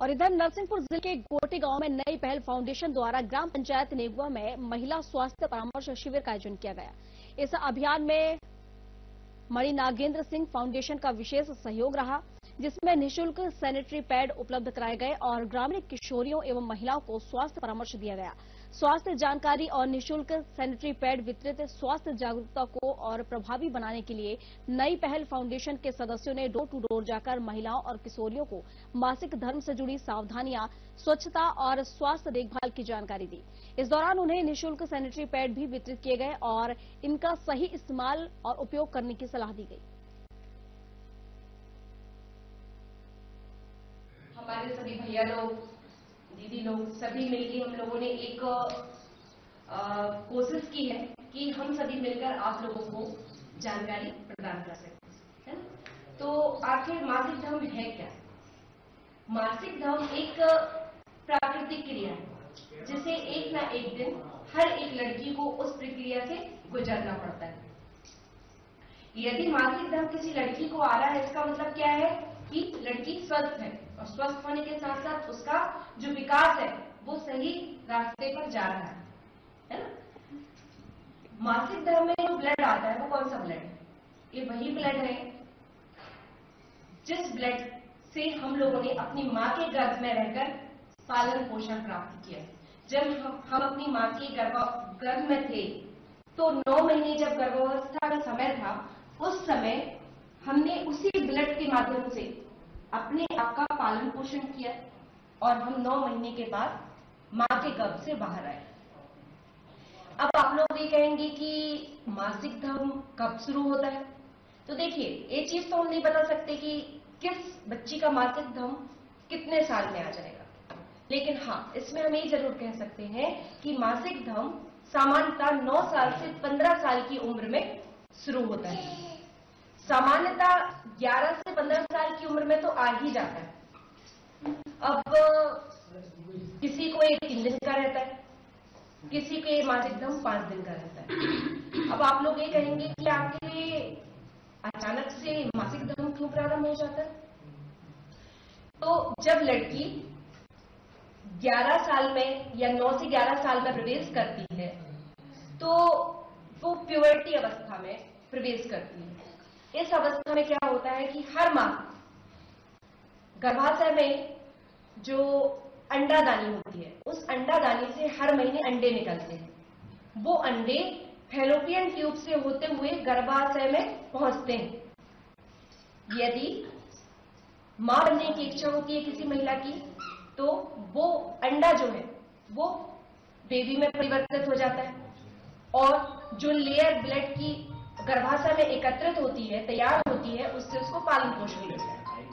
और इधर नरसिंहपुर जिले के गोटी गांव में नई पहल फाउंडेशन द्वारा ग्राम पंचायत नेगुआ में महिला स्वास्थ्य परामर्श शिविर का आयोजन किया गया। इस अभियान में मणि नागेंद्र सिंह फाउंडेशन का विशेष सहयोग रहा, जिसमें निःशुल्क सैनिटरी पैड उपलब्ध कराए गए और ग्रामीण किशोरियों एवं महिलाओं को स्वास्थ्य परामर्श दिया गया। स्वास्थ्य जानकारी और निःशुल्क सैनिटरी पैड वितरित स्वास्थ्य जागरूकता को और प्रभावी बनाने के लिए नई पहल फाउंडेशन के सदस्यों ने डोर टू डोर जाकर महिलाओं और किशोरियों को मासिक धर्म से जुड़ी सावधानियां, स्वच्छता और स्वास्थ्य देखभाल की जानकारी दी। इस दौरान उन्हें निःशुल्क सैनिटरी पैड भी वितरित किए गए और इनका सही इस्तेमाल और उपयोग करने की सलाह दी गई। हमारे सभी भैया लोग, दीदी लोग सभी मिलकर हम लोगों ने एक कोशिश की है कि हम सभी मिलकर आप लोगों को जानकारी प्रदान कर सकते हैं, है ना। तो आखिर मासिक धर्म है क्या? मासिक धर्म एक प्राकृतिक क्रिया है जिसे एक ना एक दिन हर एक लड़की को उस प्रक्रिया से गुजरना पड़ता है। यदि मासिक धर्म किसी लड़की को आ रहा है, इसका मतलब क्या है कि लड़की स्वस्थ है और स्वस्थ होने के साथ साथ उसका जो विकास है वो सही रास्ते पर जा रहा है ना। मासिक धर्म में जो ब्लड आता है वो कौन सा ब्लड है? ये वही ब्लड है जिस ब्लड से हम लोगों ने अपनी माँ के गर्भ में रहकर पालन पोषण प्राप्त किया। जब हम अपनी माँ के गर्भ में थे तो 9 महीने जब गर्भावस्था का समय था, उस समय हमने उसी ब्लड के माध्यम से अपने आप का पालन पोषण किया और हम 9 महीने के बाद माँ के गर्भ से बाहर आए। अब आप लोग ये कहेंगे कि मासिक धर्म कब शुरू होता है? तो देखिए, एक चीज तो हम नहीं बता सकते कि किस बच्ची का मासिक धर्म कितने साल में आ जाएगा, लेकिन हाँ, इसमें हम ये जरूर कह सकते हैं कि मासिक धर्म सामान्यतः 9 साल से 15 साल की उम्र में शुरू होता है। सामान्यतः 11 से 15 साल की उम्र में तो आ ही जाता है। अब किसी को 3 दिन का रहता है, किसी के मासिक धर्म 5 दिन का रहता है। अब आप लोग ये कहेंगे कि आखिर अचानक से मासिक धर्म क्यों प्रारंभ हो जाता है? तो जब लड़की 11 साल में या 9 से 11 साल में प्रवेश करती है तो वो प्यूबर्टी अवस्था में प्रवेश करती है। इस अवस्था में क्या होता है कि हर माँ गर्भाशय में जो अंडादानी होती है, उस अंडादानी से हर महीने अंडे निकलते हैं। वो अंडे फैलोपियन ट्यूब से होते हुए गर्भाशय में पहुंचते हैं। यदि मां बनने की इच्छा होती है किसी महिला की, तो वो अंडा जो है वो बेबी में परिवर्तित हो जाता है और जो लेयर ब्लड की गर्भाशय में एकत्रित होती है, तैयार होती है, उससे उसको पालन पोषण मिलता है।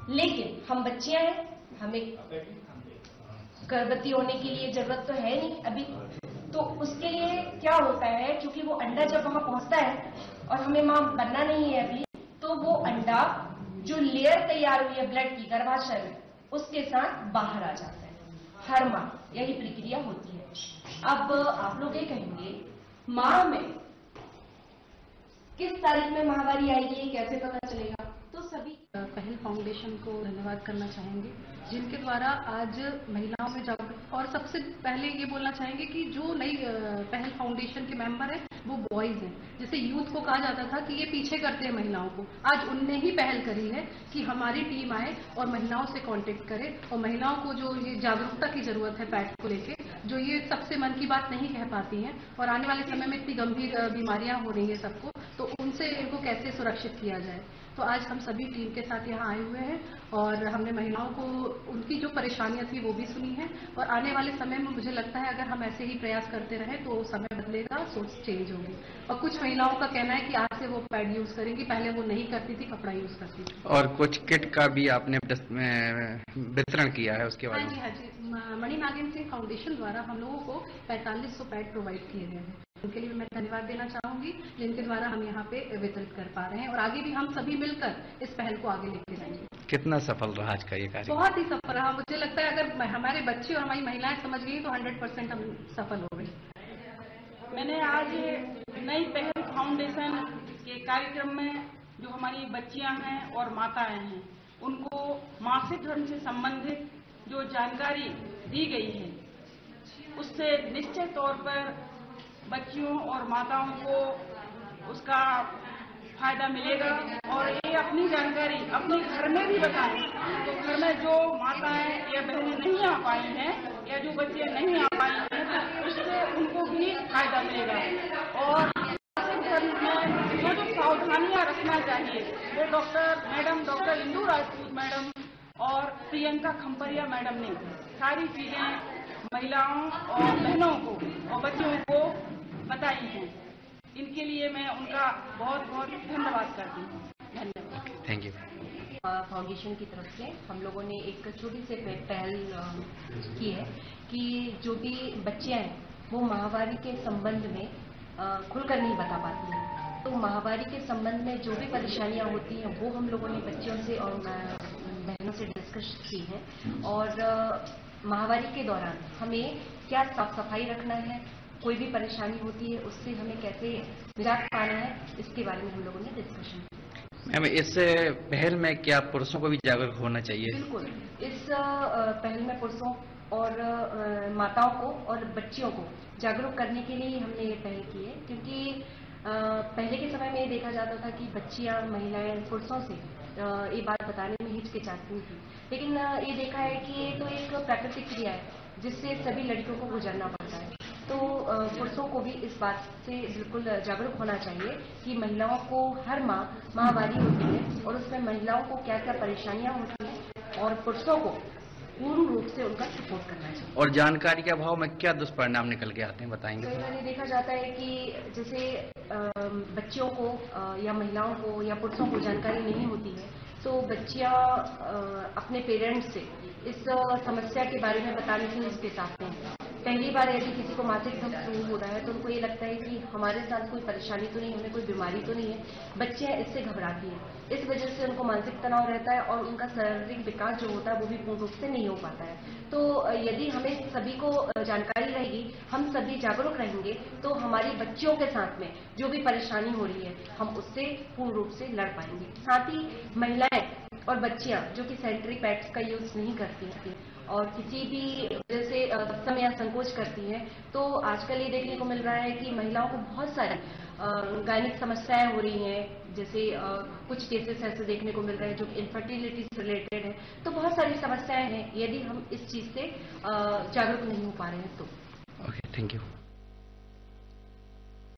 लेकिन हम बच्चियां हैं, हमें गर्भवती होने के लिए जरूरत तो है नहीं अभी, तो उसके लिए क्या होता है, क्योंकि वो अंडा जब वहां पहुंचता है और हमें मां बनना नहीं है अभी, तो वो अंडा जो लेयर तैयार हुई है ब्लड की गर्भाशय में, उसके साथ बाहर आ जाता है। हर माह यही प्रक्रिया होती है। अब आप लोग ये कहेंगे, माह में किस तारीख में माहवारी आएगी, कैसे पता चलेगा? तो सभी पहल फाउंडेशन को धन्यवाद करना चाहेंगे, जिनके द्वारा आज महिलाओं में जागरूक, और सबसे पहले ये बोलना चाहेंगे कि जो नई पहल फाउंडेशन के मेंबर हैं वो बॉयज हैं। जैसे यूथ को कहा जाता था कि ये पीछे करते हैं महिलाओं को, आज उनने ही पहल करी है कि हमारी टीम आए और महिलाओं से कांटेक्ट करे और महिलाओं को जो ये जागरूकता की जरूरत है पैड को लेके, जो ये सबसे मन की बात नहीं कह पाती हैं और आने वाले समय में इतनी गंभीर बीमारियां हो रही है सबको, तो उनसे इनको कैसे सुरक्षित किया जाए। तो आज हम सभी टीम के साथ यहाँ आए हुए हैं और हमने महिलाओं को उनकी जो परेशानियां थी वो भी सुनी है और आने वाले समय में मुझे लगता है अगर हम ऐसे ही प्रयास करते रहे तो समय बदलेगा, सोच चेंज होगी। और कुछ महिलाओं का कहना है कि आज से वो पैड यूज करेंगी, पहले वो नहीं करती थी, कपड़ा यूज करती थी। और कुछ किट का भी आपने वितरण किया है उसके बारे में? हाँ जी, मणि नागेंद्र सिंह फाउंडेशन द्वारा हम लोगों को 4500 पैड प्रोवाइड किए गए हैं। उनके लिए मैं धन्यवाद देना चाहूंगी, जिनके द्वारा हम यहाँ पे वितरित कर पा रहे हैं और आगे भी हम सभी मिलकर इस पहल को आगे लेके जाएंगे। कितना सफल रहा आज का ये कार्य? बहुत ही सफल रहा। मुझे लगता है अगर हमारे बच्चे और हमारी महिलाएं समझ गई तो 100% हम सफल हो गए। मैंने आज नई पहल फाउंडेशन के कार्यक्रम में जो हमारी बच्चियां हैं और माताएं हैं, उनको मासिक धर्म से संबंधित जानकारी दी गई है उससे निश्चित तौर पर बच्चियों और माताओं को उसका फायदा मिलेगा और ये अपनी जानकारी अपने घर में भी बताएं। तो घर में जो माताएं या बहनें नहीं आ पाई हैं या जो बच्चे नहीं आ पाई हैं तो उससे उनको भी फायदा मिलेगा। और घर में जो जो सावधानियां रखना चाहिए वो डॉक्टर इंदू राजपूत मैडम और प्रियंका खम्परिया मैडम ने सारी चीजें महिलाओं और बहनों को और बच्चों को बताई हैं। इनके लिए मैं उनका बहुत बहुत धन्यवाद करती हूँ। धन्यवाद। Thank you. फाउंडेशन की तरफ से हम लोगों ने एक छोटी सी पहल की है कि जो भी बच्चियां हैं वो माहवारी के संबंध में खुलकर नहीं बता पाती हैं। तो माहवारी के संबंध में जो भी परेशानियां होती हैं वो हम लोगों ने बच्चियों से और बहनों से डिस्कस की है। और माहवारी के दौरान हमें क्या साफ सफाई रखना है, कोई भी परेशानी होती है उससे हमें कैसे निजात पाना है, इसके बारे में हम लोगों ने डिस्कशन किया। मैम, इस पहल में क्या पुरुषों को भी जागरूक होना चाहिए? बिल्कुल, इस पहल में पुरुषों और माताओं को और बच्चियों को जागरूक करने के लिए हमने ये पहल की है। क्योंकि पहले के समय में ये देखा जाता था कि बच्चियां महिलाएं पुरुषों से ये बात बताने में हिचकिचाती थी, लेकिन ये देखा है कि ये तो एक प्राकृतिक क्रिया है जिससे सभी लड़कियों को गुजरना पड़ता है। तो पुरुषों को भी इस बात से बिल्कुल जागरूक होना चाहिए कि महिलाओं को हर माह माहवारी होती है और उसमें महिलाओं को क्या क्या परेशानियां होती हैं और पुरुषों को पूर्ण रूप से उनका सपोर्ट करना चाहिए। और जानकारी के अभाव में क्या दुष्परिणाम निकल के आते हैं, बताएंगे? कई बार देखा जाता है कि जैसे बच्चियों को या महिलाओं को या पुरुषों को जानकारी नहीं होती है तो बच्चियां अपने पेरेंट्स से इस समस्या के बारे में बताने से हिचकिचाते हैं। पहली बार यदि किसी को मासिक धर्म शुरू हो रहा है तो उनको ये लगता है कि हमारे साथ कोई परेशानी तो नहीं, हमें कोई बीमारी तो नहीं है। बच्चियां इससे घबराती हैं, इस वजह से उनको मानसिक तनाव रहता है और उनका शारीरिक विकास जो होता है वो भी पूर्ण रूप से नहीं हो पाता है। तो यदि हमें सभी को जानकारी रहेगी, हम सभी जागरूक रहेंगे तो हमारी बच्चियों के साथ में जो भी परेशानी हो रही है हम उससे पूर्ण रूप से लड़ पाएंगे। साथ ही महिलाएं और बच्चियां जो कि सैनिटरी पैड्स का यूज नहीं करती हैं और किसी भी वजह से समय या संकोच करती हैं, तो आजकल ये देखने को मिल रहा है कि महिलाओं को बहुत सारी गायनिक समस्याएं हो रही हैं। जैसे कुछ केसेस ऐसे देखने को मिल रहे हैं जो इनफर्टिलिटी से रिलेटेड है। तो बहुत सारी समस्याएं हैं यदि हम इस चीज से जागरूक नहीं हो पा रहे हैं तो। Okay, thank you.